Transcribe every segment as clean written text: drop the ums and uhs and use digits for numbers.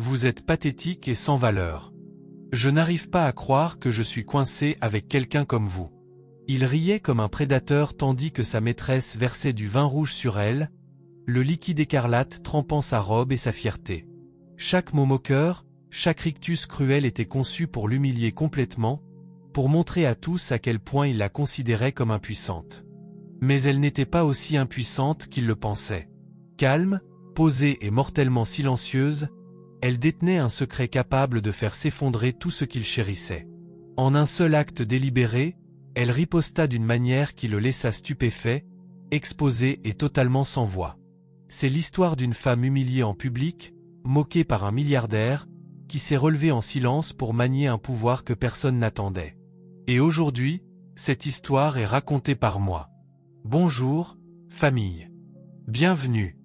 Vous êtes pathétique et sans valeur. Je n'arrive pas à croire que je suis coincé avec quelqu'un comme vous. » Il riait comme un prédateur tandis que sa maîtresse versait du vin rouge sur elle, le liquide écarlate trempant sa robe et sa fierté. Chaque mot moqueur, chaque rictus cruel était conçu pour l'humilier complètement, pour montrer à tous à quel point il la considérait comme impuissante. Mais elle n'était pas aussi impuissante qu'il le pensait. Calme, posée et mortellement silencieuse, elle détenait un secret capable de faire s'effondrer tout ce qu'il chérissait. En un seul acte délibéré, elle riposta d'une manière qui le laissa stupéfait, exposé et totalement sans voix. C'est l'histoire d'une femme humiliée en public, moquée par un milliardaire, qui s'est relevée en silence pour manier un pouvoir que personne n'attendait. Et aujourd'hui, cette histoire est racontée par moi. Bonjour, famille. Bienvenue.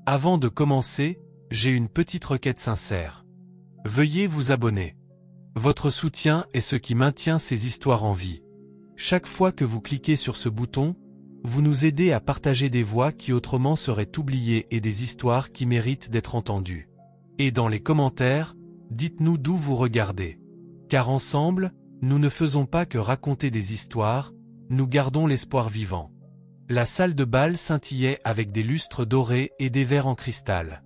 Avant de commencer, j'ai une petite requête sincère. Veuillez vous abonner. Votre soutien est ce qui maintient ces histoires en vie. Chaque fois que vous cliquez sur ce bouton, vous nous aidez à partager des voix qui autrement seraient oubliées et des histoires qui méritent d'être entendues. Et dans les commentaires, dites-nous d'où vous regardez. Car ensemble, nous ne faisons pas que raconter des histoires, nous gardons l'espoir vivant. La salle de bal scintillait avec des lustres dorés et des verres en cristal.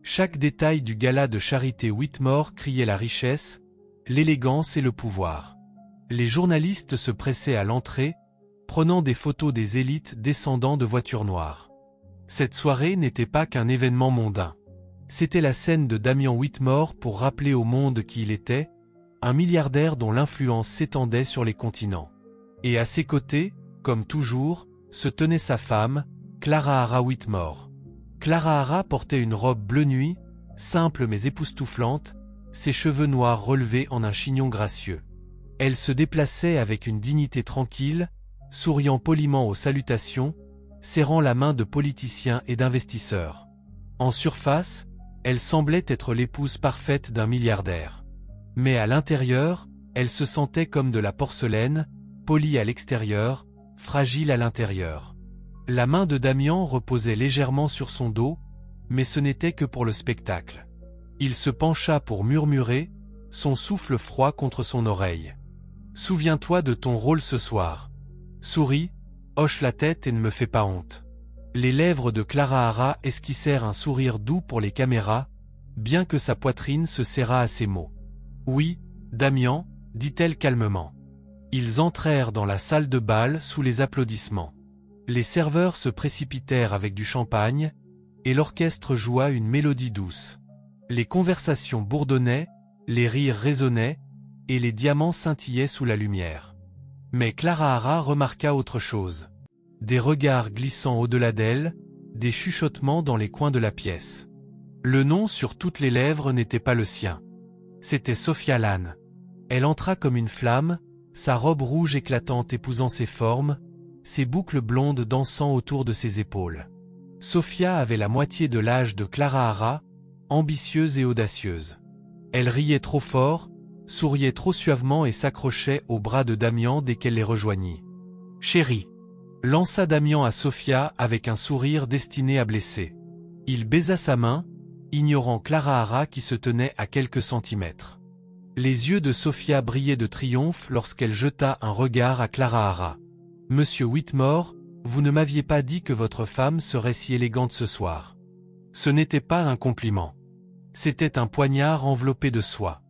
Chaque détail du gala de Charité Whitmore criait la richesse, l'élégance et le pouvoir. Les journalistes se pressaient à l'entrée, prenant des photos des élites descendant de voitures noires. Cette soirée n'était pas qu'un événement mondain. C'était la scène de Damian Whitmore pour rappeler au monde qui il était, un milliardaire dont l'influence s'étendait sur les continents. Et à ses côtés, comme toujours, se tenait sa femme, Clara Hara Whitmore. Clara Hara portait une robe bleu nuit, simple mais époustouflante, ses cheveux noirs relevés en un chignon gracieux. Elle se déplaçait avec une dignité tranquille, souriant poliment aux salutations, serrant la main de politiciens et d'investisseurs. En surface, elle semblait être l'épouse parfaite d'un milliardaire. Mais à l'intérieur, elle se sentait comme de la porcelaine, polie à l'extérieur, fragile à l'intérieur. La main de Damian reposait légèrement sur son dos, mais ce n'était que pour le spectacle. Il se pencha pour murmurer, son souffle froid contre son oreille. « Souviens-toi de ton rôle ce soir. Souris, hoche la tête et ne me fais pas honte. » Les lèvres de Clara Hara esquissèrent un sourire doux pour les caméras, bien que sa poitrine se serrât à ces mots. « Oui, Damian, » dit-elle calmement. Ils entrèrent dans la salle de bal sous les applaudissements. Les serveurs se précipitèrent avec du champagne, et l'orchestre joua une mélodie douce. Les conversations bourdonnaient, les rires résonnaient, et les diamants scintillaient sous la lumière. Mais Clara Hara remarqua autre chose. Des regards glissant au-delà d'elle, des chuchotements dans les coins de la pièce. Le nom sur toutes les lèvres n'était pas le sien. C'était Sophia Lann. Elle entra comme une flamme, sa robe rouge éclatante épousant ses formes, ses boucles blondes dansant autour de ses épaules. Sophia avait la moitié de l'âge de Clara Hara, ambitieuse et audacieuse. Elle riait trop fort, souriait trop suavement et s'accrochait au bras de Damian dès qu'elle les rejoignit. « Chérie !» lança Damian à Sophia avec un sourire destiné à blesser. Il baisa sa main, ignorant Clara Hara qui se tenait à quelques centimètres. Les yeux de Sophia brillaient de triomphe lorsqu'elle jeta un regard à Clara Hara. « Monsieur Whitmore, vous ne m'aviez pas dit que votre femme serait si élégante ce soir. » Ce n'était pas un compliment. C'était un poignard enveloppé de soie.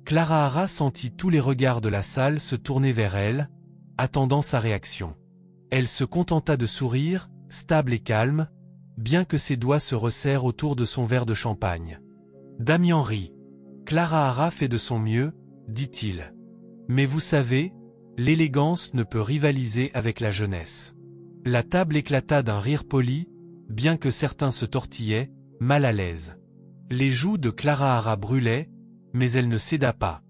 Clara Hara sentit tous les regards de la salle se tourner vers elle, attendant sa réaction. Elle se contenta de sourire, stable et calme, bien que ses doigts se resserrent autour de son verre de champagne. Damian rit. « Clara Hara fait de son mieux, dit-il. Mais vous savez, l'élégance ne peut rivaliser avec la jeunesse. » La table éclata d'un rire poli, bien que certains se tortillaient, mal à l'aise. Les joues de Clara Hara brûlaient, mais elle ne céda pas.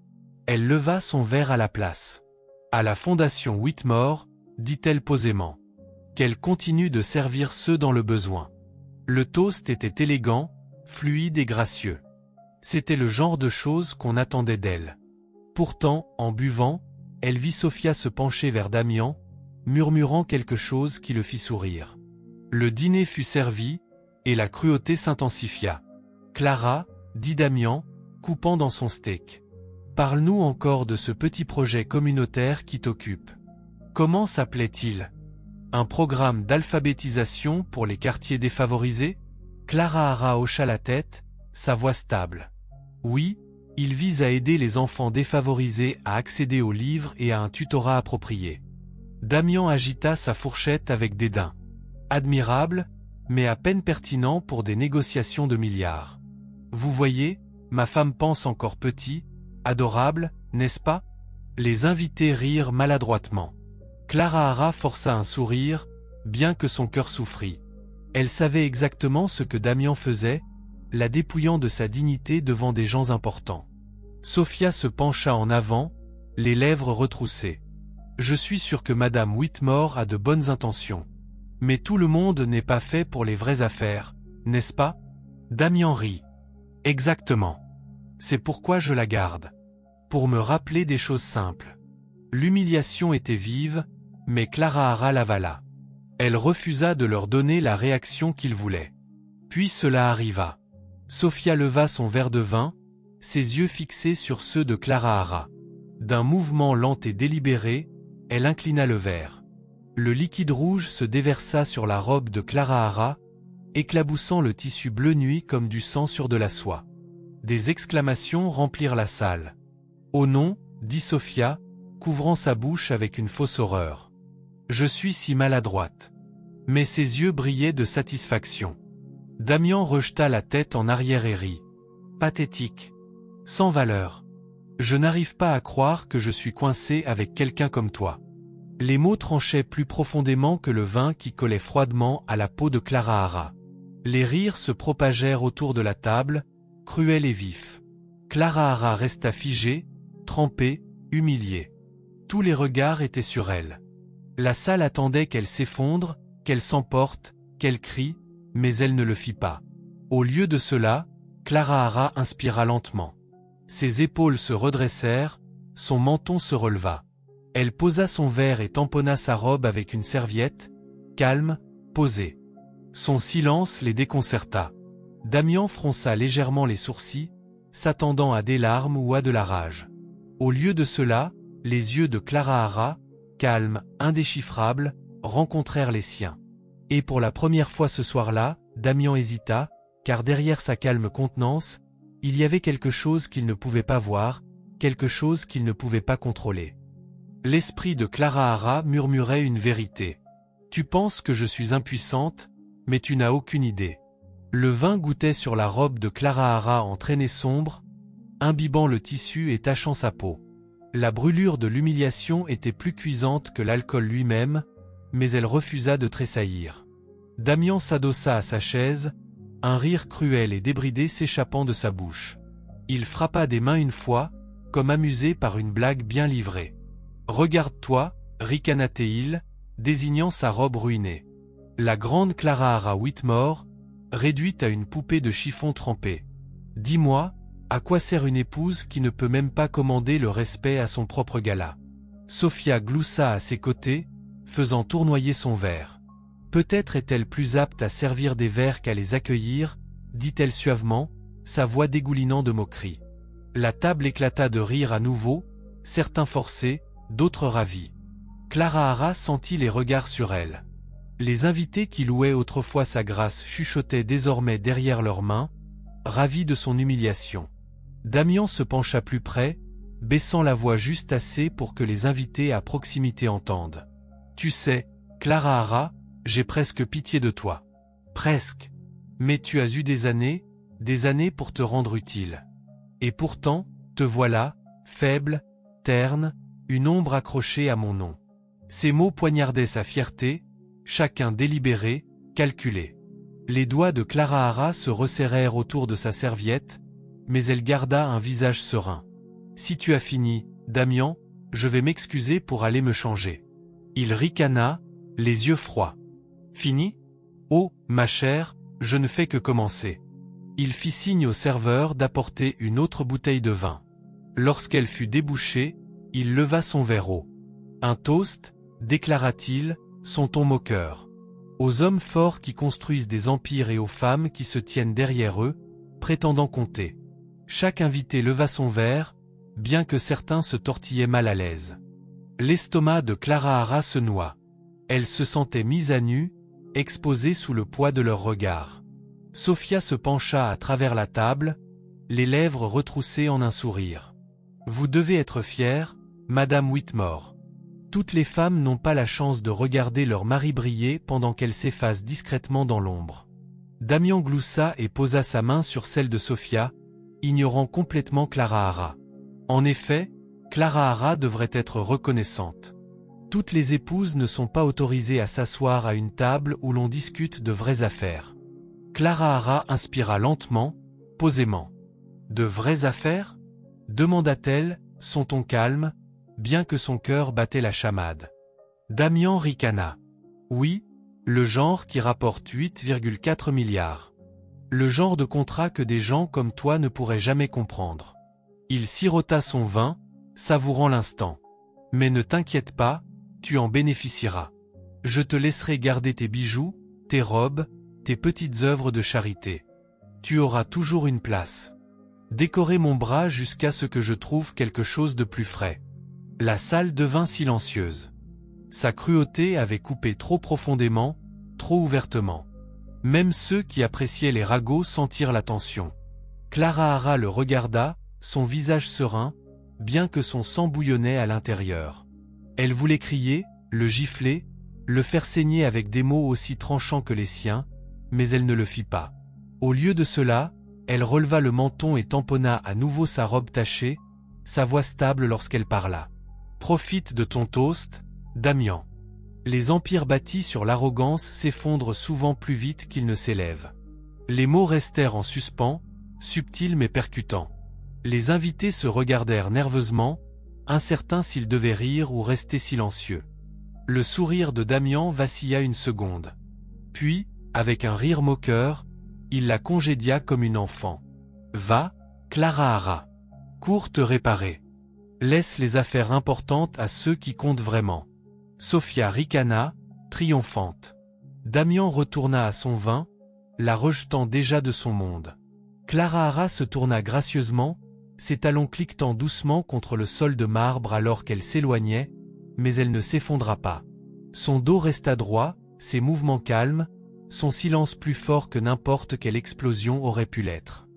Elle leva son verre à la place. « À la Fondation Whitmore, » dit-elle posément. « Qu'elle continue de servir ceux dans le besoin. » Le toast était élégant, fluide et gracieux. C'était le genre de choses qu'on attendait d'elle. Pourtant, en buvant, elle vit Sophia se pencher vers Damian, murmurant quelque chose qui le fit sourire. Le dîner fut servi, et la cruauté s'intensifia. « Clara, dit Damian, coupant dans son steak. Parle-nous encore de ce petit projet communautaire qui t'occupe. Comment s'appelait-il? Un programme d'alphabétisation pour les quartiers défavorisés? Clara Hara hocha la tête, sa voix stable. Oui, il vise à aider les enfants défavorisés à accéder aux livres et à un tutorat approprié. Damian agita sa fourchette avec dédain. Admirable, mais à peine pertinent pour des négociations de milliards. Vous voyez, ma femme pense encore petit, adorable, n'est-ce pas? Les invités rirent maladroitement. Clara Hara força un sourire, bien que son cœur souffrît. Elle savait exactement ce que Damian faisait, la dépouillant de sa dignité devant des gens importants. Sophia se pencha en avant, les lèvres retroussées. Je suis sûr que Madame Whitmore a de bonnes intentions. Mais tout le monde n'est pas fait pour les vraies affaires, n'est-ce pas? Damian rit. Exactement. C'est pourquoi je la garde. Pour me rappeler des choses simples. L'humiliation était vive, mais Clara Hara l'avala. Elle refusa de leur donner la réaction qu'ils voulaient. Puis cela arriva. Sophia leva son verre de vin, ses yeux fixés sur ceux de Clara Hara. D'un mouvement lent et délibéré, elle inclina le verre. Le liquide rouge se déversa sur la robe de Clara Hara, éclaboussant le tissu bleu nuit comme du sang sur de la soie. Des exclamations remplirent la salle. « Oh non !» dit Sophia, couvrant sa bouche avec une fausse horreur. « Je suis si maladroite. » Mais ses yeux brillaient de satisfaction. Damian rejeta la tête en arrière et rit. « Pathétique. Sans valeur. Je n'arrive pas à croire que je suis coincé avec quelqu'un comme toi. » Les mots tranchaient plus profondément que le vin qui collait froidement à la peau de Clara Hara. Les rires se propagèrent autour de la table, cruels et vifs. Clara Hara resta figée, trempée, humiliée. Tous les regards étaient sur elle. La salle attendait qu'elle s'effondre, qu'elle s'emporte, qu'elle crie, mais elle ne le fit pas. Au lieu de cela, Clara Hara inspira lentement. Ses épaules se redressèrent, son menton se releva. Elle posa son verre et tamponna sa robe avec une serviette, calme, posée. Son silence les déconcerta. Damian fronça légèrement les sourcils, s'attendant à des larmes ou à de la rage. Au lieu de cela, les yeux de Clara Hara, calmes, indéchiffrables, rencontrèrent les siens. Et pour la première fois ce soir-là, Damian hésita, car derrière sa calme contenance, il y avait quelque chose qu'il ne pouvait pas voir, quelque chose qu'il ne pouvait pas contrôler. L'esprit de Clara Hara murmurait une vérité. « Tu penses que je suis impuissante, mais tu n'as aucune idée. » Le vin goûtait sur la robe de Clara Hara en traînée sombre, imbibant le tissu et tachant sa peau. La brûlure de l'humiliation était plus cuisante que l'alcool lui-même, mais elle refusa de tressaillir. Damian s'adossa à sa chaise, un rire cruel et débridé s'échappant de sa bouche. Il frappa des mains une fois, comme amusé par une blague bien livrée. « Regarde-toi » ricana-t-il, désignant sa robe ruinée. La grande Clara Hara Whitmore, réduite à une poupée de chiffon trempé. « Dis-moi, à quoi sert une épouse qui ne peut même pas commander le respect à son propre gala ?» Sophia gloussa à ses côtés, faisant tournoyer son verre. « Peut-être est-elle plus apte à servir des verres qu'à les accueillir, dit-elle suavement, sa voix dégoulinant de moquerie. La table éclata de rire à nouveau, certains forcés, d'autres ravis. Clara Hara sentit les regards sur elle. Les invités qui louaient autrefois sa grâce chuchotaient désormais derrière leurs mains, ravis de son humiliation. Damian se pencha plus près, baissant la voix juste assez pour que les invités à proximité entendent. « Tu sais, Clara Hara, j'ai presque pitié de toi. Presque. Mais tu as eu des années pour te rendre utile. Et pourtant, te voilà, faible, terne, une ombre accrochée à mon nom. » Ces mots poignardaient sa fierté, chacun délibéré, calculé. Les doigts de Clara Hara se resserrèrent autour de sa serviette, mais elle garda un visage serein. « Si tu as fini, Damian, je vais m'excuser pour aller me changer. » Il ricana, les yeux froids. « Fini ? Oh, ma chère, je ne fais que commencer. » Il fit signe au serveur d'apporter une autre bouteille de vin. Lorsqu'elle fut débouchée, il leva son verre haut. « Un toast, déclara-t-il, son ton moqueur. Aux hommes forts qui construisent des empires et aux femmes qui se tiennent derrière eux, prétendant compter. Chaque invité leva son verre, bien que certains se tortillaient mal à l'aise. L'estomac de Clara Hara se noua. Elle se sentait mise à nu, exposée sous le poids de leurs regards. Sophia se pencha à travers la table, les lèvres retroussées en un sourire. « Vous devez être fière, Madame Whitmore. Toutes les femmes n'ont pas la chance de regarder leur mari briller pendant qu'elles s'effacent discrètement dans l'ombre. » Damian gloussa et posa sa main sur celle de Sophia, ignorant complètement Clara Hara. En effet, Clara Hara devrait être reconnaissante. Toutes les épouses ne sont pas autorisées à s'asseoir à une table où l'on discute de vraies affaires. Clara Hara inspira lentement, posément. « De vraies affaires ?» demanda-t-elle, son ton calme, bien que son cœur battait la chamade. Damian ricana. « Oui, le genre qui rapporte 8,4 milliards. Le genre de contrat que des gens comme toi ne pourraient jamais comprendre. » Il sirota son vin, savourant l'instant. « Mais ne t'inquiète pas, tu en bénéficieras. Je te laisserai garder tes bijoux, tes robes, tes petites œuvres de charité. Tu auras toujours une place. Décorer mon bras jusqu'à ce que je trouve quelque chose de plus frais. » La salle devint silencieuse. Sa cruauté avait coupé trop profondément, trop ouvertement. Même ceux qui appréciaient les ragots sentirent la tension. Clara Hara le regarda, son visage serein, bien que son sang bouillonnait à l'intérieur. Elle voulait crier, le gifler, le faire saigner avec des mots aussi tranchants que les siens, mais elle ne le fit pas. Au lieu de cela, elle releva le menton et tamponna à nouveau sa robe tachée, sa voix stable lorsqu'elle parla. « Profite de ton toast, Damian. Les empires bâtis sur l'arrogance s'effondrent souvent plus vite qu'ils ne s'élèvent. » Les mots restèrent en suspens, subtils mais percutants. Les invités se regardèrent nerveusement, incertains s'ils devaient rire ou rester silencieux. Le sourire de Damian vacilla une seconde. Puis, avec un rire moqueur, il la congédia comme une enfant. « Va, Clara Hara. Cours te réparer. Laisse les affaires importantes à ceux qui comptent vraiment. » Sophia ricana, triomphante. Damian retourna à son vin, la rejetant déjà de son monde. Clara Hara se tourna gracieusement, ses talons cliquetant doucement contre le sol de marbre alors qu'elle s'éloignait, mais elle ne s'effondra pas. Son dos resta droit, ses mouvements calmes, son silence plus fort que n'importe quelle explosion aurait pu l'être.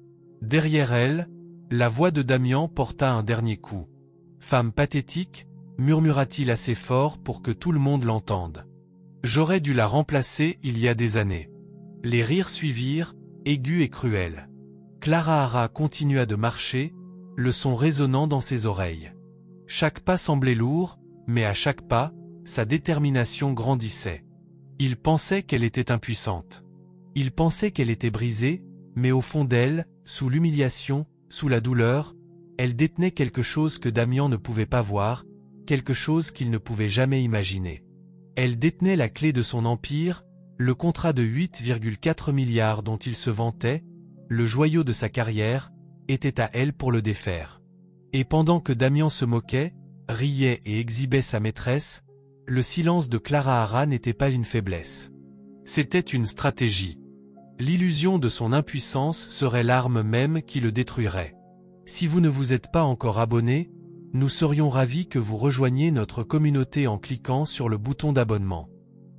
Derrière elle, la voix de Damian porta un dernier coup. « Femme pathétique » murmura-t-il assez fort pour que tout le monde l'entende. « J'aurais dû la remplacer il y a des années. » Les rires suivirent, aigus et cruels. Clara Hara continua de marcher, le son résonnant dans ses oreilles. Chaque pas semblait lourd, mais à chaque pas, sa détermination grandissait. Il pensait qu'elle était impuissante. Il pensait qu'elle était brisée, mais au fond d'elle, sous l'humiliation, sous la douleur, elle détenait quelque chose que Damian ne pouvait pas voir, quelque chose qu'il ne pouvait jamais imaginer. Elle détenait la clé de son empire, le contrat de 8,4 milliards dont il se vantait, le joyau de sa carrière, était à elle pour le défaire. Et pendant que Damian se moquait, riait et exhibait sa maîtresse, le silence de Clara Hara n'était pas une faiblesse. C'était une stratégie. L'illusion de son impuissance serait l'arme même qui le détruirait. Si vous ne vous êtes pas encore abonné, nous serions ravis que vous rejoigniez notre communauté en cliquant sur le bouton d'abonnement.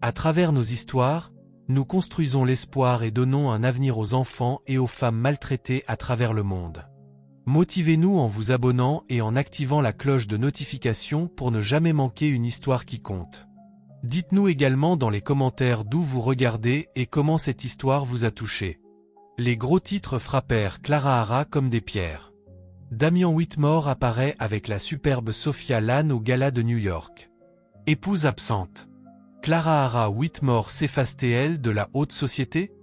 À travers nos histoires, nous construisons l'espoir et donnons un avenir aux enfants et aux femmes maltraitées à travers le monde. Motivez-nous en vous abonnant et en activant la cloche de notification pour ne jamais manquer une histoire qui compte. Dites-nous également dans les commentaires d'où vous regardez et comment cette histoire vous a touché. Les gros titres frappèrent Clara Hara comme des pierres. Damian Whitmore apparaît avec la superbe Sophia Lann au gala de New York. Épouse absente. Clara Hara Whitmore s'efface-t-elle de la haute société?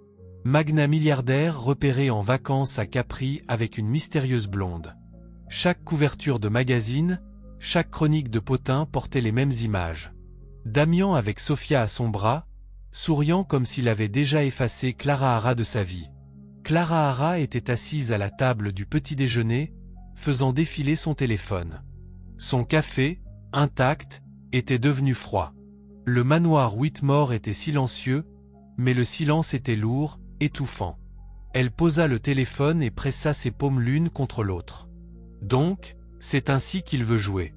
Magna milliardaire repéré en vacances à Capri avec une mystérieuse blonde. Chaque couverture de magazine, chaque chronique de potin portait les mêmes images. Damian avec Sophia à son bras, souriant comme s'il avait déjà effacé Clara Hara de sa vie. Clara Hara était assise à la table du petit déjeuner, faisant défiler son téléphone. Son café, intact, était devenu froid. Le manoir Whitmore était silencieux, mais le silence était lourd, étouffant. Elle posa le téléphone et pressa ses paumes l'une contre l'autre. Donc, c'est ainsi qu'il veut jouer.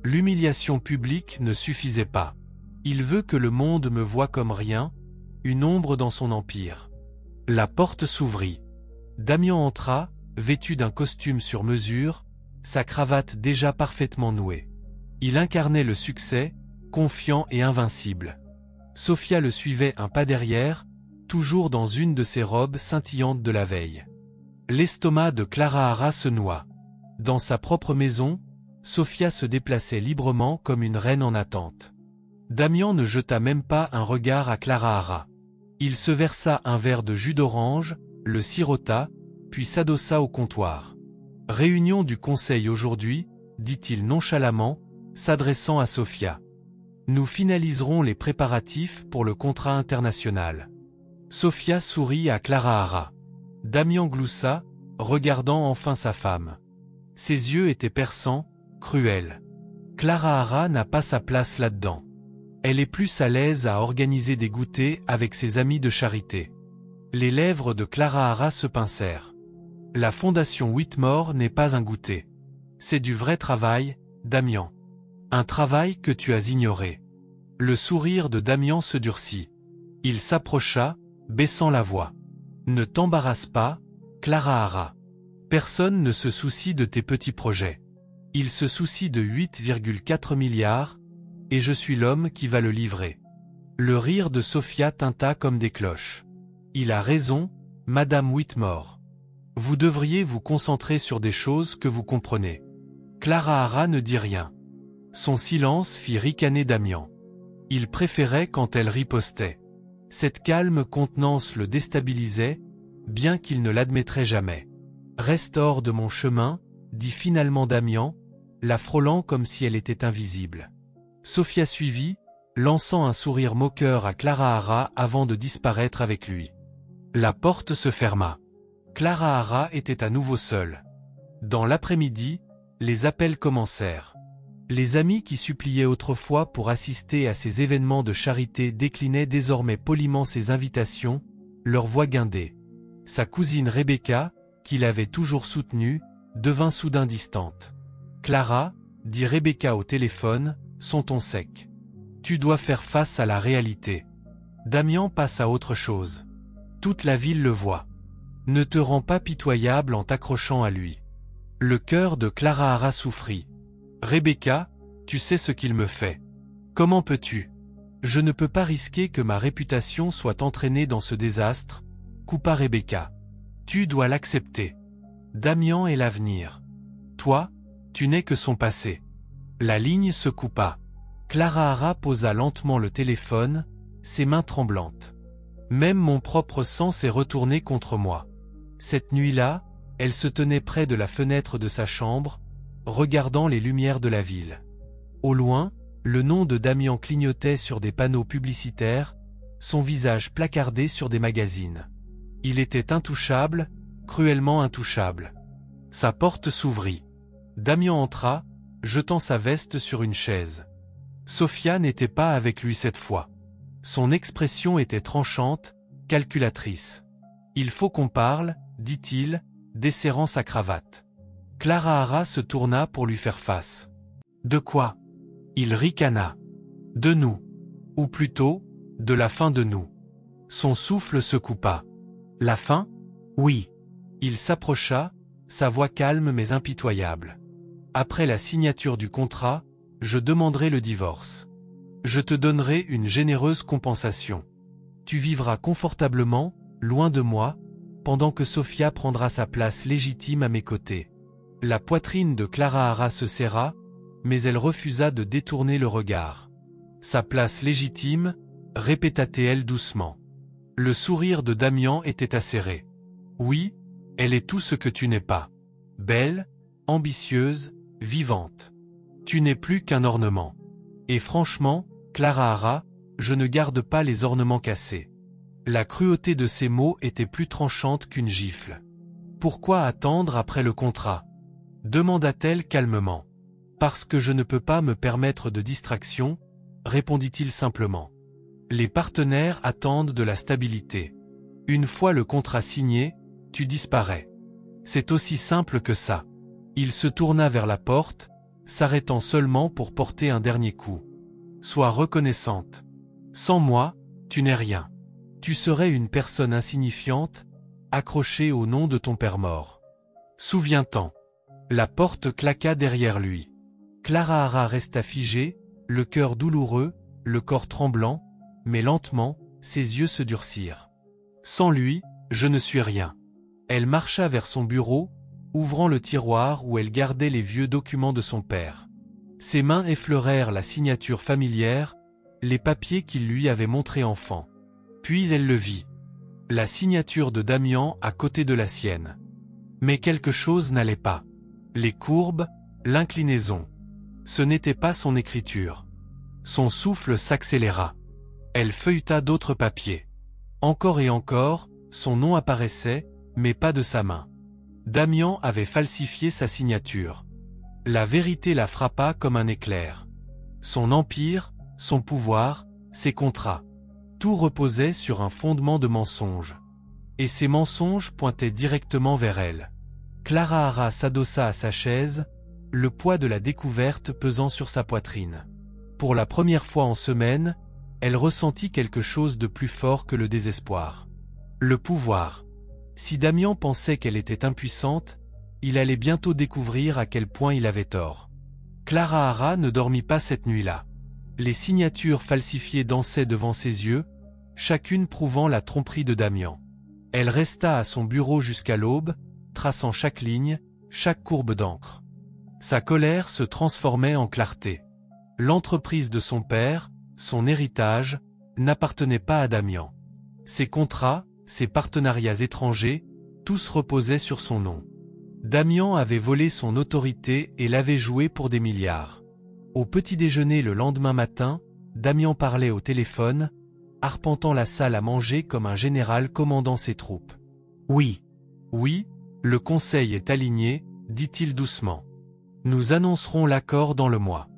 L'humiliation publique ne suffisait pas. Il veut que le monde me voie comme rien, une ombre dans son empire. La porte s'ouvrit. Damian entra, vêtu d'un costume sur mesure, sa cravate déjà parfaitement nouée. Il incarnait le succès, confiant et invincible. Sophia le suivait un pas derrière, toujours dans une de ses robes scintillantes de la veille. L'estomac de Clara Hara se noua. Dans sa propre maison, Sophia se déplaçait librement comme une reine en attente. Damian ne jeta même pas un regard à Clara Hara. Il se versa un verre de jus d'orange, le sirota, puis s'adossa au comptoir. « Réunion du conseil aujourd'hui », dit-il nonchalamment, s'adressant à Sophia. « Nous finaliserons les préparatifs pour le contrat international. » Sophia sourit à Clara Hara. Damian gloussa, regardant enfin sa femme. Ses yeux étaient perçants, cruels. Clara Hara n'a pas sa place là-dedans. Elle est plus à l'aise à organiser des goûters avec ses amis de charité. Les lèvres de Clara Hara se pincèrent. La fondation Whitmore n'est pas un goûter. C'est du vrai travail, Damian. Un travail que tu as ignoré. Le sourire de Damian se durcit. Il s'approcha, baissant la voix. Ne t'embarrasse pas, Clara Hara. Personne ne se soucie de tes petits projets. Il se soucie de 8,4 milliards, et je suis l'homme qui va le livrer. Le rire de Sophia tinta comme des cloches. Il a raison, Madame Whitmore. Vous devriez vous concentrer sur des choses que vous comprenez. Clara Hara ne dit rien. Son silence fit ricaner Damian. Il préférait quand elle ripostait. Cette calme contenance le déstabilisait, bien qu'il ne l'admettrait jamais. Reste hors de mon chemin, dit finalement Damian, la frôlant comme si elle était invisible. Sophia suivit, lançant un sourire moqueur à Clara Hara avant de disparaître avec lui. La porte se ferma. Clara Hara était à nouveau seule. Dans l'après-midi, les appels commencèrent. Les amis qui suppliaient autrefois pour assister à ces événements de charité déclinaient désormais poliment ses invitations, leur voix guindée. Sa cousine Rebecca, qui l'avait toujours soutenue, devint soudain distante. « Clara, dit Rebecca au téléphone, son ton sec. Tu dois faire face à la réalité. » Damian passe à autre chose. Toute la ville le voit. Ne te rends pas pitoyable en t'accrochant à lui. Le cœur de Clara Hara souffrit. Rebecca, tu sais ce qu'il me fait. Comment peux-tu? Je ne peux pas risquer que ma réputation soit entraînée dans ce désastre, coupa Rebecca. Tu dois l'accepter. Damian est l'avenir. Toi, tu n'es que son passé. La ligne se coupa. Clara Hara posa lentement le téléphone, ses mains tremblantes. Même mon propre sang s'est retourné contre moi. Cette nuit-là, elle se tenait près de la fenêtre de sa chambre, regardant les lumières de la ville. Au loin, le nom de Damian clignotait sur des panneaux publicitaires, son visage placardé sur des magazines. Il était intouchable, cruellement intouchable. Sa porte s'ouvrit. Damian entra, jetant sa veste sur une chaise. Sophia n'était pas avec lui cette fois. Son expression était tranchante, calculatrice. « Il faut qu'on parle », dit-il, desserrant sa cravate. Clara Hara se tourna pour lui faire face. « De quoi ?» Il ricana. « De nous. Ou plutôt, de la fin de nous. » Son souffle se coupa. « La fin ? Oui. » Il s'approcha, sa voix calme mais impitoyable. « Après la signature du contrat, je demanderai le divorce. Je te donnerai une généreuse compensation. Tu vivras confortablement, loin de moi, pendant que Sophia prendra sa place légitime à mes côtés. » La poitrine de Clara Hara se serra, mais elle refusa de détourner le regard. « Sa place légitime », répéta-t-elle doucement. Le sourire de Damian était acéré. « Oui, elle est tout ce que tu n'es pas. Belle, ambitieuse, vivante. Tu n'es plus qu'un ornement. Et franchement, Clara Hara, je ne garde pas les ornements cassés. » La cruauté de ces mots était plus tranchante qu'une gifle. « Pourquoi attendre après le contrat ?» demanda-t-elle calmement. « Parce que je ne peux pas me permettre de distraction, » répondit-il simplement. Les partenaires attendent de la stabilité. Une fois le contrat signé, tu disparais. C'est aussi simple que ça. Il se tourna vers la porte, s'arrêtant seulement pour porter un dernier coup. Sois reconnaissante. Sans moi, tu n'es rien. Tu serais une personne insignifiante, accrochée au nom de ton père mort. Souviens-t'en. La porte claqua derrière lui. Clara Hara resta figée, le cœur douloureux, le corps tremblant, mais lentement, ses yeux se durcirent. Sans lui, je ne suis rien. Elle marcha vers son bureau, ouvrant le tiroir où elle gardait les vieux documents de son père. Ses mains effleurèrent la signature familière, les papiers qu'il lui avait montrés enfant. Puis elle le vit. La signature de Damian à côté de la sienne. Mais quelque chose n'allait pas. Les courbes, l'inclinaison. Ce n'était pas son écriture. Son souffle s'accéléra. Elle feuilleta d'autres papiers. Encore et encore, son nom apparaissait, mais pas de sa main. Damian avait falsifié sa signature. La vérité la frappa comme un éclair. Son empire, son pouvoir, ses contrats. Tout reposait sur un fondement de mensonges. Et ces mensonges pointaient directement vers elle. Clara Hara s'adossa à sa chaise, le poids de la découverte pesant sur sa poitrine. Pour la première fois en semaine, elle ressentit quelque chose de plus fort que le désespoir. Le pouvoir. Si Damian pensait qu'elle était impuissante, il allait bientôt découvrir à quel point il avait tort. Clara Hara ne dormit pas cette nuit-là. Les signatures falsifiées dansaient devant ses yeux, chacune prouvant la tromperie de Damian. Elle resta à son bureau jusqu'à l'aube, traçant chaque ligne, chaque courbe d'encre. Sa colère se transformait en clarté. L'entreprise de son père, son héritage, n'appartenait pas à Damian. Ses contrats, ses partenariats étrangers, tous reposaient sur son nom. Damian avait volé son autorité et l'avait joué pour des milliards. Au petit déjeuner le lendemain matin, Damian parlait au téléphone, arpentant la salle à manger comme un général commandant ses troupes. « Oui, le conseil est aligné, dit-il doucement. Nous annoncerons l'accord dans le mois.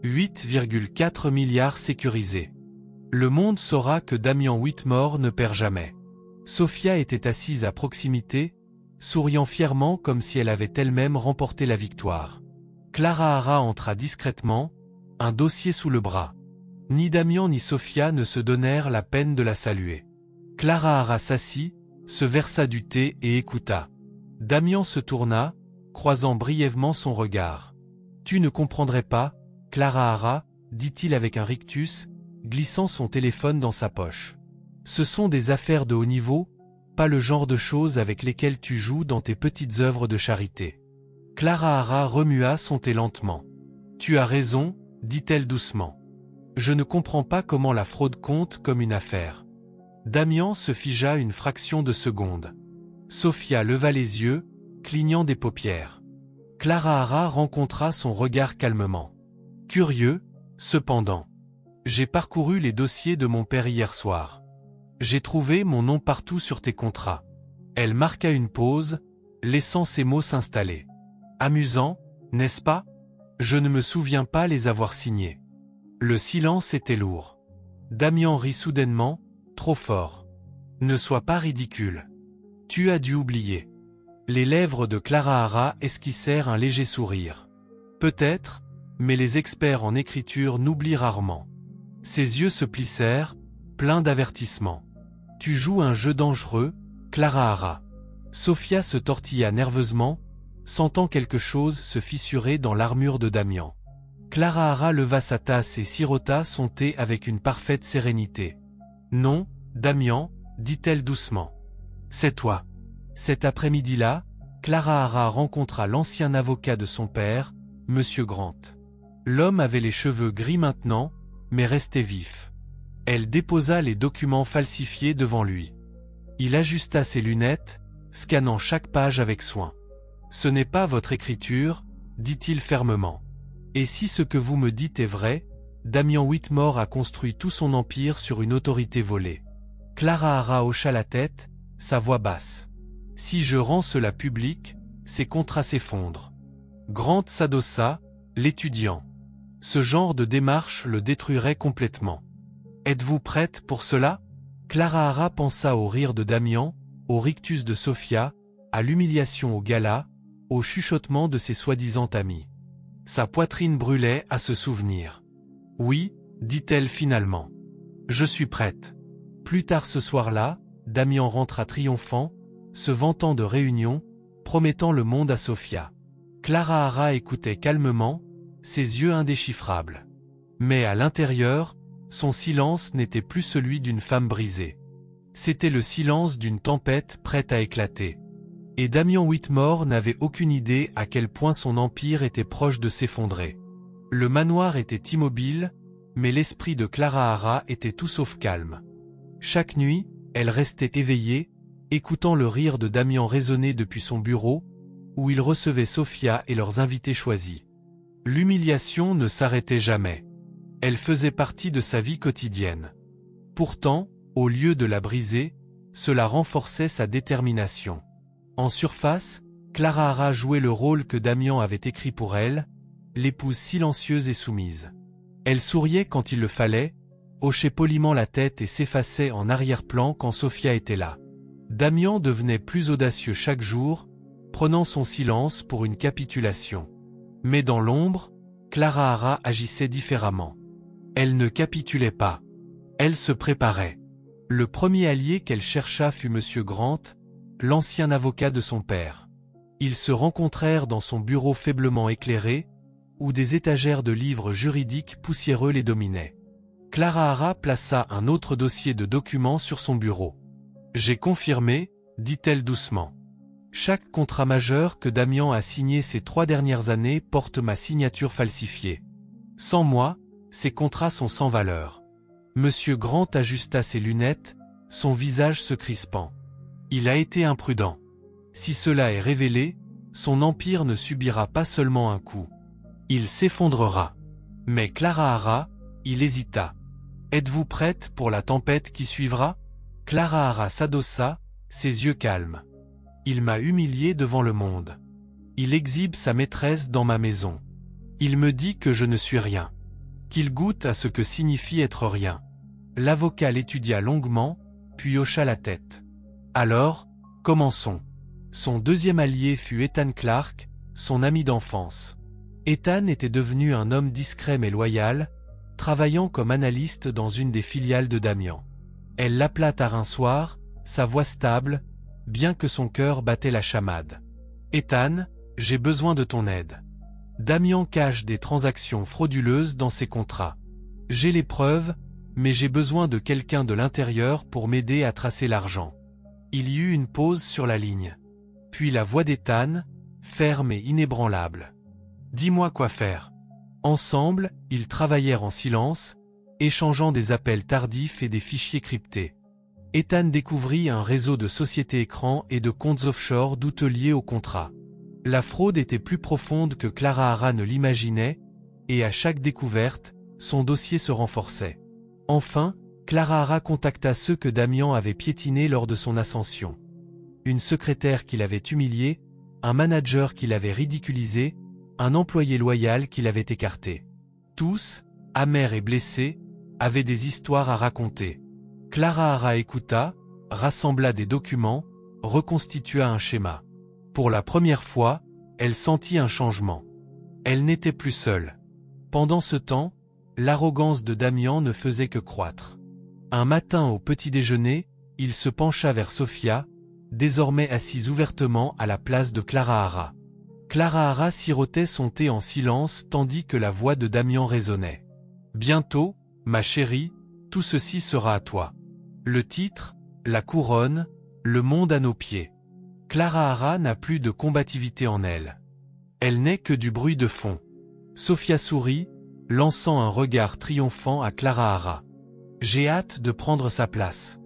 8,4 milliards sécurisés. Le monde saura que Damian Whitmore ne perd jamais. » Sophia était assise à proximité, souriant fièrement comme si elle avait elle-même remporté la victoire. Clara Hara entra discrètement, un dossier sous le bras. Ni Damian ni Sophia ne se donnèrent la peine de la saluer. Clara Hara s'assit, se versa du thé et écouta. Damian se tourna, croisant brièvement son regard. « Tu ne comprendrais pas, Clara Hara, dit-il avec un rictus, glissant son téléphone dans sa poche. Ce sont des affaires de haut niveau, pas le genre de choses avec lesquelles tu joues dans tes petites œuvres de charité. » Clara Hara remua son thé lentement. « Tu as raison, dit-elle doucement. Je ne comprends pas comment la fraude compte comme une affaire. » Damian se figea une fraction de seconde. Sophia leva les yeux, clignant des paupières. Clara Hara rencontra son regard calmement. « Curieux, cependant. J'ai parcouru les dossiers de mon père hier soir. J'ai trouvé mon nom partout sur tes contrats. » Elle marqua une pause, laissant ces mots s'installer. « Amusant, n'est-ce pas? Je ne me souviens pas les avoir signés. » Le silence était lourd. Damian rit soudainement, trop fort. « Ne sois pas ridicule. Tu as dû oublier. » Les lèvres de Clara Hara esquissèrent un léger sourire. « Peut-être, mais les experts en écriture n'oublient rarement. » Ses yeux se plissèrent, pleins d'avertissement. « Tu joues un jeu dangereux, Clara Hara. » Sophia se tortilla nerveusement, sentant quelque chose se fissurer dans l'armure de Damian. Clara Hara leva sa tasse et sirota son thé avec une parfaite sérénité. « Non, Damian, dit-elle doucement. C'est toi. » Cet après-midi-là, Clara Hara rencontra l'ancien avocat de son père, Monsieur Grant. L'homme avait les cheveux gris maintenant, mais restait vif. Elle déposa les documents falsifiés devant lui. Il ajusta ses lunettes, scannant chaque page avec soin. « Ce n'est pas votre écriture, dit-il fermement. Et si ce que vous me dites est vrai, Damian Whitmore a construit tout son empire sur une autorité volée. » Clara Hara hocha la tête, sa voix basse. « Si je rends cela public, ces contrats s'effondrent. » Grant s'adossa, l'étudiant. Ce genre de démarche le détruirait complètement. « Êtes-vous prête pour cela ?» Clara Hara pensa au rire de Damian, au rictus de Sophia, à l'humiliation au gala, au chuchotement de ses soi-disant amis. Sa poitrine brûlait à se souvenir. « Oui, dit-elle finalement. Je suis prête. » Plus tard ce soir-là, Damian rentra triomphant, se vantant de réunion, promettant le monde à Sophia. Clara Hara écoutait calmement, ses yeux indéchiffrables. Mais à l'intérieur, son silence n'était plus celui d'une femme brisée. C'était le silence d'une tempête prête à éclater. Et Damian Whitmore n'avait aucune idée à quel point son empire était proche de s'effondrer. Le manoir était immobile, mais l'esprit de Clara Hara était tout sauf calme. Chaque nuit, elle restait éveillée, écoutant le rire de Damian résonner depuis son bureau, où il recevait Sophia et leurs invités choisis. L'humiliation ne s'arrêtait jamais. Elle faisait partie de sa vie quotidienne. Pourtant, au lieu de la briser, cela renforçait sa détermination. En surface, Clara Hara jouait le rôle que Damian avait écrit pour elle, l'épouse silencieuse et soumise. Elle souriait quand il le fallait, hochait poliment la tête et s'effaçait en arrière-plan quand Sophia était là. Damian devenait plus audacieux chaque jour, prenant son silence pour une capitulation. Mais dans l'ombre, Clara Hara agissait différemment. Elle ne capitulait pas. Elle se préparait. Le premier allié qu'elle chercha fut M. Grant, l'ancien avocat de son père. Ils se rencontrèrent dans son bureau faiblement éclairé, où des étagères de livres juridiques poussiéreux les dominaient. Clara Hara plaça un autre dossier de documents sur son bureau. « J'ai confirmé », dit-elle doucement. « Chaque contrat majeur que Damian a signé ces 3 dernières années porte ma signature falsifiée. Sans moi, ces contrats sont sans valeur. » Monsieur Grant ajusta ses lunettes, son visage se crispant. Il a été imprudent. Si cela est révélé, son empire ne subira pas seulement un coup. Il s'effondrera. Mais Clara Hara, il hésita. « Êtes-vous prête pour la tempête qui suivra ?» Clara Hara s'adossa, ses yeux calmes. « Il m'a humilié devant le monde. Il exhibe sa maîtresse dans ma maison. Il me dit que je ne suis rien. Qu'il goûte à ce que signifie être rien. » L'avocat l'étudia longuement, puis hocha la tête. « Alors, commençons. » Son deuxième allié fut Ethan Clark, son ami d'enfance. Ethan était devenu un homme discret mais loyal, travaillant comme analyste dans une des filiales de Damian. Elle l'appela tard un soir, sa voix stable, bien que son cœur battait la chamade. « Ethan, j'ai besoin de ton aide. Damian cache des transactions frauduleuses dans ses contrats. J'ai les preuves, mais j'ai besoin de quelqu'un de l'intérieur pour m'aider à tracer l'argent. » Il y eut une pause sur la ligne. Puis la voix d'Ethan, ferme et inébranlable. « Dis-moi quoi faire. » Ensemble, ils travaillèrent en silence, échangeant des appels tardifs et des fichiers cryptés. Ethan découvrit un réseau de sociétés écrans et de comptes offshore douteux liés au contrat. La fraude était plus profonde que Clara Hara ne l'imaginait, et à chaque découverte, son dossier se renforçait. Enfin, Clara Hara contacta ceux que Damian avait piétinés lors de son ascension. Une secrétaire qui l'avait humilié, un manager qui l'avait ridiculisé, un employé loyal qui l'avait écarté. Tous, amers et blessés, avaient des histoires à raconter. Clara Hara écouta, rassembla des documents, reconstitua un schéma. Pour la première fois, elle sentit un changement. Elle n'était plus seule. Pendant ce temps, l'arrogance de Damian ne faisait que croître. Un matin au petit déjeuner, il se pencha vers Sophia, désormais assise ouvertement à la place de Clara Hara. Clara Hara sirotait son thé en silence tandis que la voix de Damian résonnait. « Bientôt, ma chérie, tout ceci sera à toi. Le titre, la couronne, le monde à nos pieds. » Clara Hara n'a plus de combativité en elle. Elle n'est que du bruit de fond. Sophia sourit, lançant un regard triomphant à Clara Hara. « J'ai hâte de prendre sa place.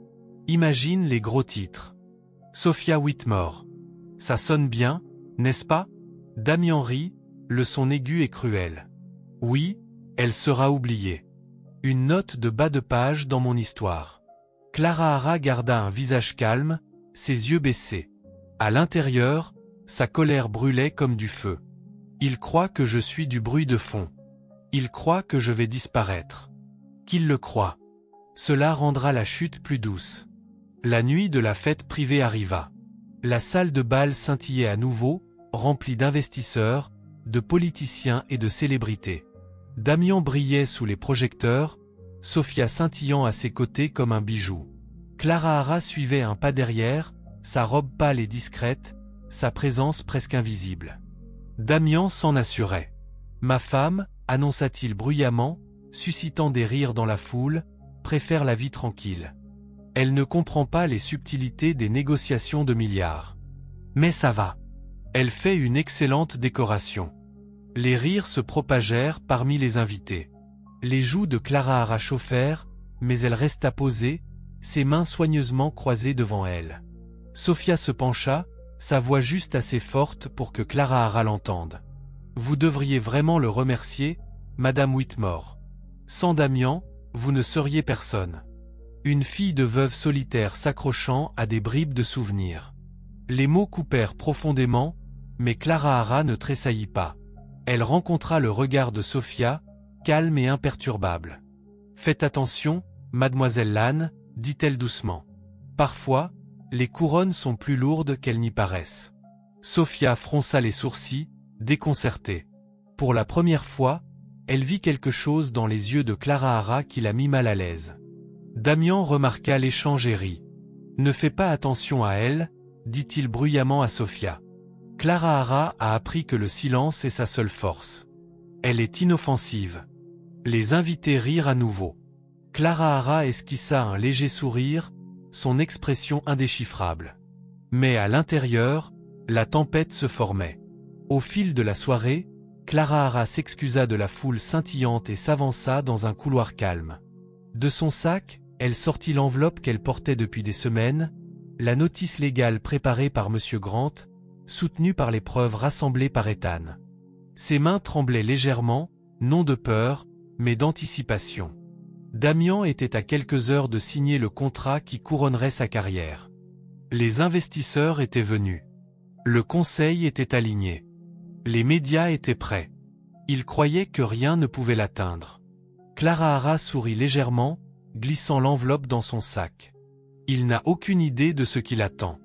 Imagine les gros titres. Sophia Whitmore. Ça sonne bien, n'est-ce pas ?» Damian rit, le son aigu et cruel. « Oui, elle sera oubliée. Une note de bas de page dans mon histoire. » Clara Hara garda un visage calme, ses yeux baissés. À l'intérieur, sa colère brûlait comme du feu. « Il croit que je suis du bruit de fond. Il croit que je vais disparaître. Qu'il le croie. Cela rendra la chute plus douce. La nuit de la fête privée arriva. La salle de bal scintillait à nouveau, remplie d'investisseurs, de politiciens et de célébrités. Damian brillait sous les projecteurs, Sofia scintillant à ses côtés comme un bijou. Clara Hara suivait un pas derrière, sa robe pâle et discrète, sa présence presque invisible. Damian s'en assurait. « Ma femme », annonça-t-il bruyamment, suscitant des rires dans la foule, préfère la vie tranquille. Elle ne comprend pas les subtilités des négociations de milliards. Mais ça va. Elle fait une excellente décoration. Les rires se propagèrent parmi les invités. Les joues de Clara Hara chauffèrent, mais elle resta posée, ses mains soigneusement croisées devant elle. Sofia se pencha, sa voix juste assez forte pour que Clara Hara l'entende. « Vous devriez vraiment le remercier, Madame Whitmore. Sans Damian, vous ne seriez personne. » Une fille de veuve solitaire s'accrochant à des bribes de souvenirs. Les mots coupèrent profondément, mais Clara Hara ne tressaillit pas. Elle rencontra le regard de Sofia, calme et imperturbable. « Faites attention, mademoiselle Lannes, dit-elle doucement. Parfois, les couronnes sont plus lourdes qu'elles n'y paraissent. » Sofia fronça les sourcils, déconcertée. Pour la première fois, elle vit quelque chose dans les yeux de Clara Hara qui la mit mal à l'aise. Damian remarqua l'échange et rit. « Ne fais pas attention à elle, dit-il bruyamment à Sofia. Clara Hara a appris que le silence est sa seule force. Elle est inoffensive. » Les invités rirent à nouveau. Clara Hara esquissa un léger sourire, son expression indéchiffrable. Mais à l'intérieur, la tempête se formait. Au fil de la soirée, Clara Hara s'excusa de la foule scintillante et s'avança dans un couloir calme. De son sac, elle sortit l'enveloppe qu'elle portait depuis des semaines, la notice légale préparée par M. Grant, soutenue par les preuves rassemblées par Ethan. Ses mains tremblaient légèrement, non de peur, mais d'anticipation. Damian était à quelques heures de signer le contrat qui couronnerait sa carrière. Les investisseurs étaient venus. Le conseil était aligné. Les médias étaient prêts. Ils croyaient que rien ne pouvait l'atteindre. Clara Hara sourit légèrement, glissant l'enveloppe dans son sac. Il n'a aucune idée de ce qui l'attend.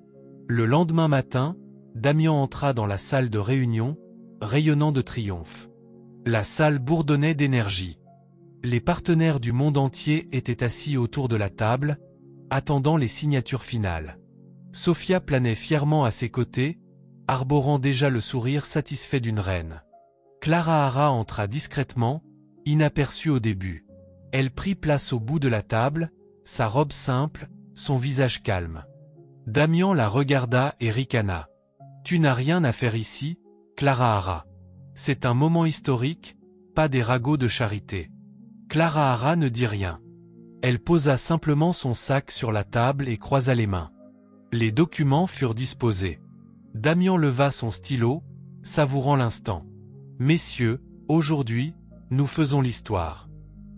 Le lendemain matin, Damian entra dans la salle de réunion, rayonnant de triomphe. La salle bourdonnait d'énergie. Les partenaires du monde entier étaient assis autour de la table, attendant les signatures finales. Sofia planait fièrement à ses côtés, arborant déjà le sourire satisfait d'une reine. Clara Hara entra discrètement, inaperçue au début. Elle prit place au bout de la table, sa robe simple, son visage calme. Damian la regarda et ricana. « Tu n'as rien à faire ici, Clara Hara. C'est un moment historique, pas des ragots de charité. » Clara Hara ne dit rien. Elle posa simplement son sac sur la table et croisa les mains. Les documents furent disposés. Damian leva son stylo, savourant l'instant. « Messieurs, aujourd'hui, nous faisons l'histoire.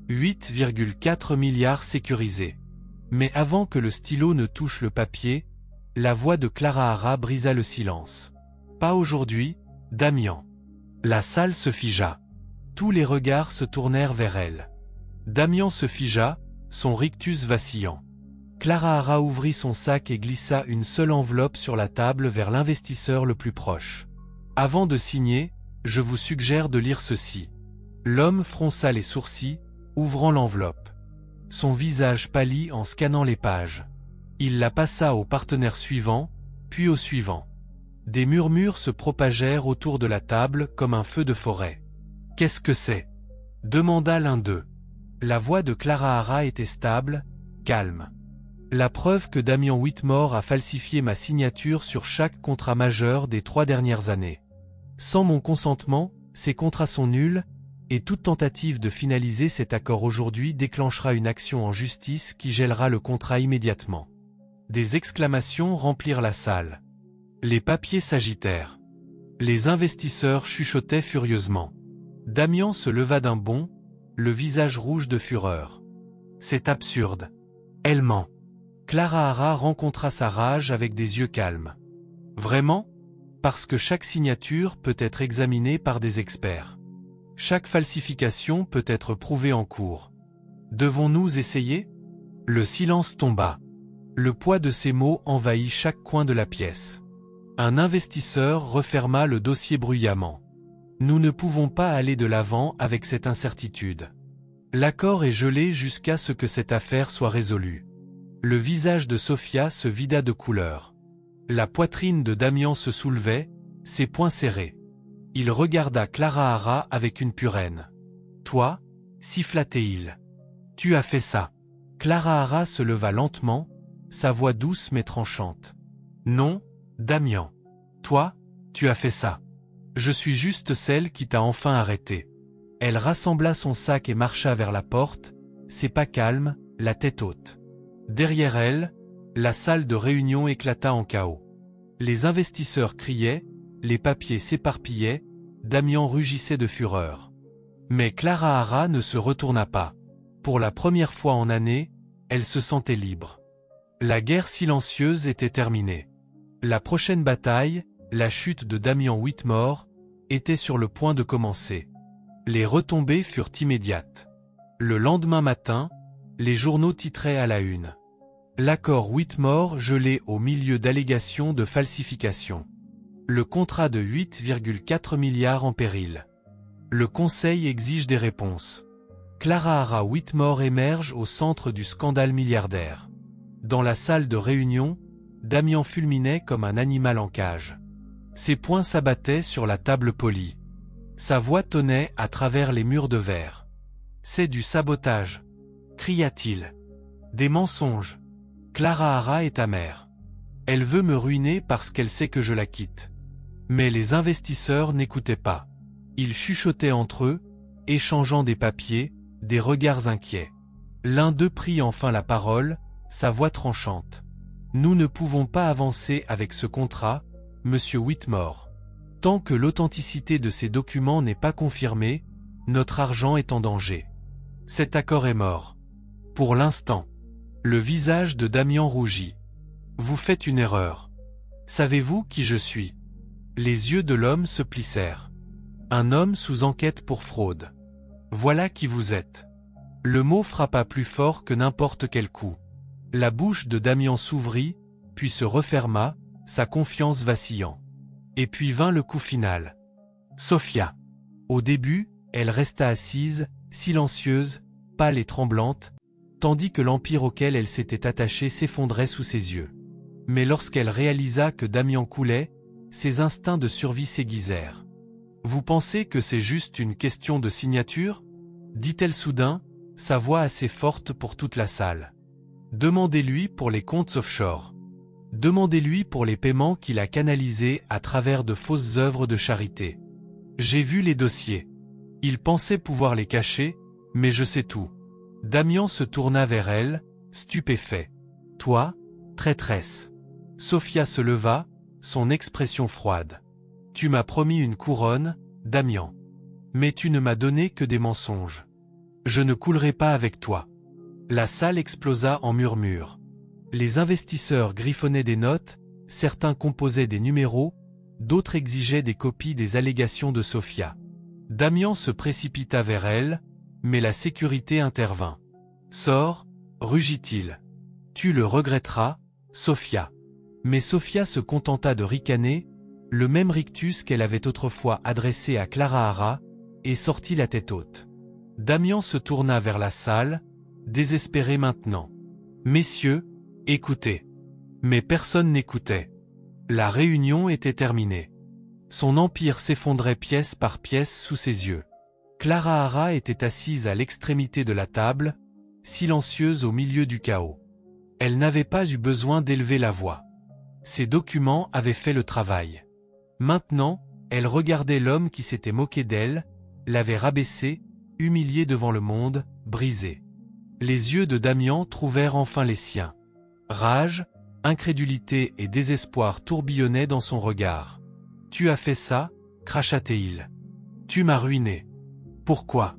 8,4 milliards sécurisés. » Mais avant que le stylo ne touche le papier, la voix de Clara Hara brisa le silence. « Pas aujourd'hui, Damian. » La salle se figea. Tous les regards se tournèrent vers elle. Damian se figea, son rictus vacillant. Clara Hara ouvrit son sac et glissa une seule enveloppe sur la table vers l'investisseur le plus proche. « Avant de signer, je vous suggère de lire ceci. » L'homme fronça les sourcils, ouvrant l'enveloppe. Son visage pâlit en scannant les pages. Il la passa au partenaire suivant, puis au suivant. Des murmures se propagèrent autour de la table comme un feu de forêt. « Qu'est-ce que c'est » demanda l'un d'eux. La voix de Clara Hara était stable, calme. « La preuve que Damian Whitmore a falsifié ma signature sur chaque contrat majeur des 3 dernières années. Sans mon consentement, ces contrats sont nuls, et toute tentative de finaliser cet accord aujourd'hui déclenchera une action en justice qui gèlera le contrat immédiatement. » Des exclamations remplirent la salle. Les papiers s'agitèrent. Les investisseurs chuchotaient furieusement. Damian se leva d'un bond, le visage rouge de fureur. « C'est absurde. Elle ment. » Clara Hara rencontra sa rage avec des yeux calmes. « Vraiment ? Parce que chaque signature peut être examinée par des experts. Chaque falsification peut être prouvée en cours. Devons-nous essayer ?» Le silence tomba. Le poids de ces mots envahit chaque coin de la pièce. Un investisseur referma le dossier bruyamment. Nous ne pouvons pas aller de l'avant avec cette incertitude. L'accord est gelé jusqu'à ce que cette affaire soit résolue. Le visage de Sophia se vida de couleur. La poitrine de Damian se soulevait, ses poings serrés. Il regarda Clara Hara avec une puraine. « Toi » siffla-t-il. « Tu as fait ça. » Clara Hara se leva lentement, sa voix douce mais tranchante. « Non, Damian. Toi, tu as fait ça. Je suis juste celle qui t'a enfin arrêté. » Elle rassembla son sac et marcha vers la porte, ses pas calmes, la tête haute. Derrière elle, la salle de réunion éclata en chaos. Les investisseurs criaient, les papiers s'éparpillaient, Damian rugissait de fureur. Mais Clara Hara ne se retourna pas. Pour la première fois en années, elle se sentait libre. La guerre silencieuse était terminée. La prochaine bataille, la chute de Damian Whitmore, était sur le point de commencer. Les retombées furent immédiates. Le lendemain matin, les journaux titraient à la une. L'accord Whitmore gelé au milieu d'allégations de falsification. Le contrat de 8,4 milliards en péril. Le Conseil exige des réponses. Clara Hara Whitmore émerge au centre du scandale milliardaire. Dans la salle de réunion, Damian fulminait comme un animal en cage. Ses poings s'abattaient sur la table polie. Sa voix tonnait à travers les murs de verre. « C'est du sabotage !» cria-t-il. « Des mensonges. Clara Hara est amère. Elle veut me ruiner parce qu'elle sait que je la quitte. » Mais les investisseurs n'écoutaient pas. Ils chuchotaient entre eux, échangeant des papiers, des regards inquiets. L'un d'eux prit enfin la parole, sa voix tranchante. « Nous ne pouvons pas avancer avec ce contrat, Monsieur Whitmore. Tant que l'authenticité de ces documents n'est pas confirmée, notre argent est en danger. Cet accord est mort. Pour l'instant. » Le visage de Damian rougit. « Vous faites une erreur. Savez-vous qui je suis ?» Les yeux de l'homme se plissèrent. « Un homme sous enquête pour fraude. Voilà qui vous êtes. » Le mot frappa plus fort que n'importe quel coup. La bouche de Damian s'ouvrit, puis se referma, sa confiance vacillant. Et puis vint le coup final. Sophia. Au début, elle resta assise, silencieuse, pâle et tremblante, tandis que l'empire auquel elle s'était attachée s'effondrait sous ses yeux. Mais lorsqu'elle réalisa que Damian coulait, ses instincts de survie s'aiguisèrent. « Vous pensez que c'est juste une question de signature ?» dit-elle soudain, sa voix assez forte pour toute la salle. « Demandez-lui pour les comptes offshore. Demandez-lui pour les paiements qu'il a canalisés à travers de fausses œuvres de charité. J'ai vu les dossiers. Il pensait pouvoir les cacher, mais je sais tout. » Damian se tourna vers elle, stupéfait. « Toi, traîtresse. » Sophia se leva, son expression froide. « Tu m'as promis une couronne, Damian. Mais tu ne m'as donné que des mensonges. Je ne coulerai pas avec toi. » La salle explosa en murmures. Les investisseurs griffonnaient des notes, certains composaient des numéros, d'autres exigeaient des copies des allégations de Sophia. Damian se précipita vers elle, mais la sécurité intervint. « Sors » rugit-il. « Tu le regretteras, Sophia. » Mais Sophia se contenta de ricaner, le même rictus qu'elle avait autrefois adressé à Clara Hara, et sortit la tête haute. Damian se tourna vers la salle, désespéré maintenant. « Messieurs, écoutez. » Mais personne n'écoutait. La réunion était terminée. Son empire s'effondrait pièce par pièce sous ses yeux. Clara Hara était assise à l'extrémité de la table, silencieuse au milieu du chaos. Elle n'avait pas eu besoin d'élever la voix. Ses documents avaient fait le travail. Maintenant, elle regardait l'homme qui s'était moqué d'elle, l'avait rabaissée, humiliée devant le monde, brisée. Les yeux de Damian trouvèrent enfin les siens. Rage, incrédulité et désespoir tourbillonnaient dans son regard. « Tu as fait ça » cracha-t-il. « Tu m'as ruiné. » « Pourquoi ? » ?»«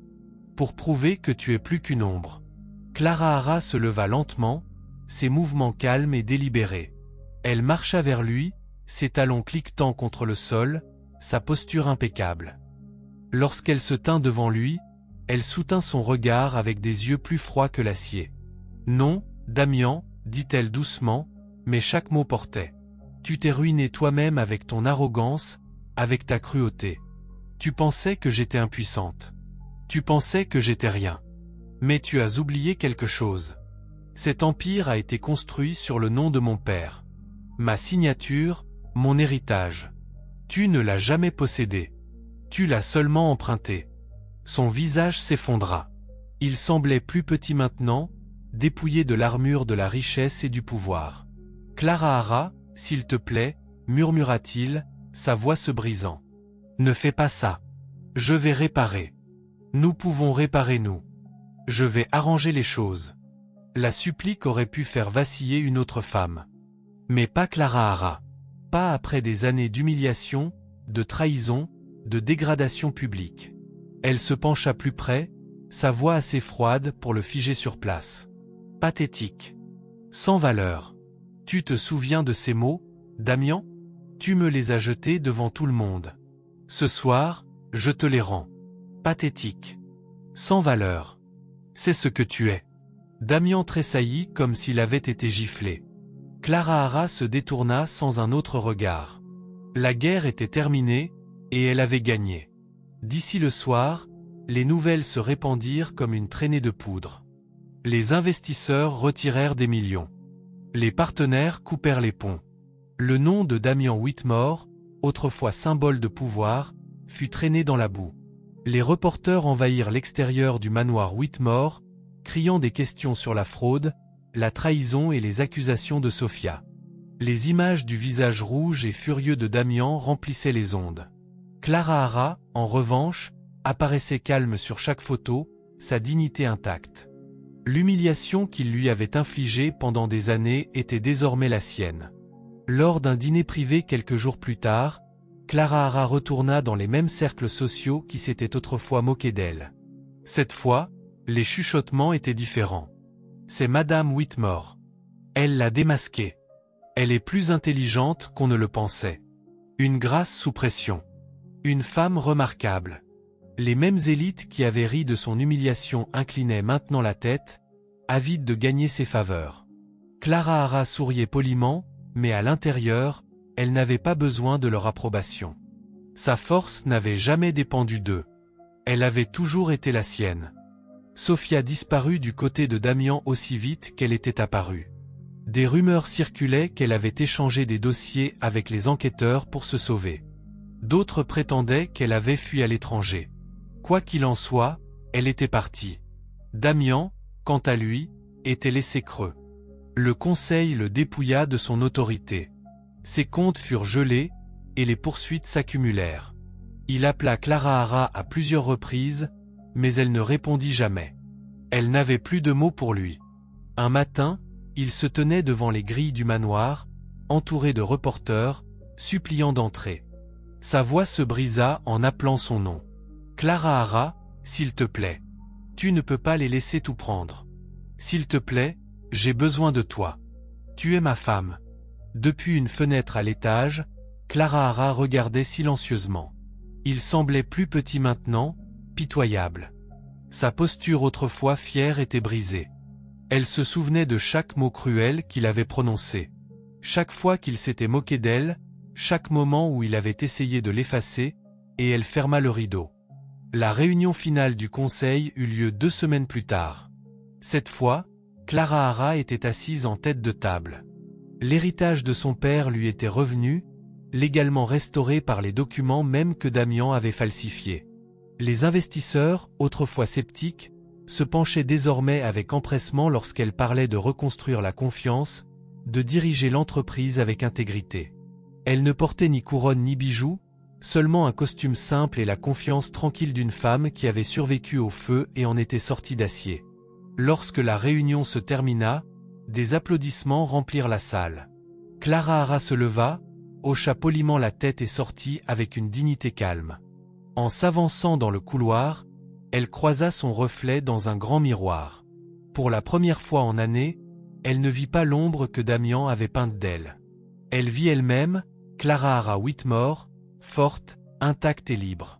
Pour prouver que tu es plus qu'une ombre. » Clara Hara se leva lentement, ses mouvements calmes et délibérés. Elle marcha vers lui, ses talons cliquetant contre le sol, sa posture impeccable. Lorsqu'elle se tint devant lui, elle soutint son regard avec des yeux plus froids que l'acier. « Non, Damian, dit-elle doucement, mais chaque mot portait. Tu t'es ruiné toi-même avec ton arrogance, avec ta cruauté. Tu pensais que j'étais impuissante. Tu pensais que j'étais rien. Mais tu as oublié quelque chose. Cet empire a été construit sur le nom de mon père. Ma signature, mon héritage. Tu ne l'as jamais possédé. Tu l'as seulement emprunté. Son visage s'effondra. Il semblait plus petit maintenant, dépouillé de l'armure de la richesse et du pouvoir. Clara Hara, s'il te plaît, murmura-t-il, sa voix se brisant. Ne fais pas ça. Je vais réparer. Nous pouvons réparer nous. Je vais arranger les choses. La supplique aurait pu faire vaciller une autre femme. Mais pas Clara Hara. Pas après des années d'humiliation, de trahison, de dégradation publique. Elle se pencha plus près, sa voix assez froide pour le figer sur place. Pathétique. Sans valeur. Tu te souviens de ces mots, Damian? Tu me les as jetés devant tout le monde. Ce soir, je te les rends. Pathétique. Sans valeur. C'est ce que tu es. Damian tressaillit comme s'il avait été giflé. Clara Hara se détourna sans un autre regard. La guerre était terminée, et elle avait gagné. D'ici le soir, les nouvelles se répandirent comme une traînée de poudre. Les investisseurs retirèrent des millions. Les partenaires coupèrent les ponts. Le nom de Damian Whitmore, autrefois symbole de pouvoir, fut traîné dans la boue. Les reporters envahirent l'extérieur du manoir Whitmore, criant des questions sur la fraude, la trahison et les accusations de Sophia. Les images du visage rouge et furieux de Damian remplissaient les ondes. Clara Hara, en revanche, apparaissait calme sur chaque photo, sa dignité intacte. L'humiliation qu'il lui avait infligée pendant des années était désormais la sienne. Lors d'un dîner privé quelques jours plus tard, Clara Hara retourna dans les mêmes cercles sociaux qui s'étaient autrefois moqués d'elle. Cette fois, les chuchotements étaient différents. C'est Madame Whitmore. Elle l'a démasquée. Elle est plus intelligente qu'on ne le pensait. Une grâce sous pression. Une femme remarquable. Les mêmes élites qui avaient ri de son humiliation inclinaient maintenant la tête, avides de gagner ses faveurs. Clara Hara souriait poliment, mais à l'intérieur, elle n'avait pas besoin de leur approbation. Sa force n'avait jamais dépendu d'eux. Elle avait toujours été la sienne. Sophia disparut du côté de Damian aussi vite qu'elle était apparue. Des rumeurs circulaient qu'elle avait échangé des dossiers avec les enquêteurs pour se sauver. D'autres prétendaient qu'elle avait fui à l'étranger. Quoi qu'il en soit, elle était partie. Damian, quant à lui, était laissé creux. Le conseil le dépouilla de son autorité. Ses comptes furent gelés, et les poursuites s'accumulèrent. Il appela Clara Hara à plusieurs reprises, mais elle ne répondit jamais. Elle n'avait plus de mots pour lui. Un matin, il se tenait devant les grilles du manoir, entouré de reporters, suppliant d'entrer. Sa voix se brisa en appelant son nom. « Clara Hara, s'il te plaît. Tu ne peux pas les laisser tout prendre. S'il te plaît, j'ai besoin de toi. Tu es ma femme. » Depuis une fenêtre à l'étage, Clara Hara regardait silencieusement. Il semblait plus petit maintenant, pitoyable. Sa posture autrefois fière était brisée. Elle se souvenait de chaque mot cruel qu'il avait prononcé. Chaque fois qu'il s'était moqué d'elle, chaque moment où il avait essayé de l'effacer, et elle ferma le rideau. La réunion finale du conseil eut lieu 2 semaines plus tard. Cette fois, Clara Hara était assise en tête de table. L'héritage de son père lui était revenu, légalement restauré par les documents même que Damian avait falsifiés. Les investisseurs, autrefois sceptiques, se penchaient désormais avec empressement lorsqu'elle parlait de reconstruire la confiance, de diriger l'entreprise avec intégrité. Elle ne portait ni couronne ni bijoux, seulement un costume simple et la confiance tranquille d'une femme qui avait survécu au feu et en était sortie d'acier. Lorsque la réunion se termina, des applaudissements remplirent la salle. Clara Hara se leva, hocha poliment la tête et sortit avec une dignité calme. En s'avançant dans le couloir, elle croisa son reflet dans un grand miroir. Pour la première fois en années, elle ne vit pas l'ombre que Damian avait peinte d'elle. Elle vit elle-même, Clara Hara Whitmore, forte, intacte et libre.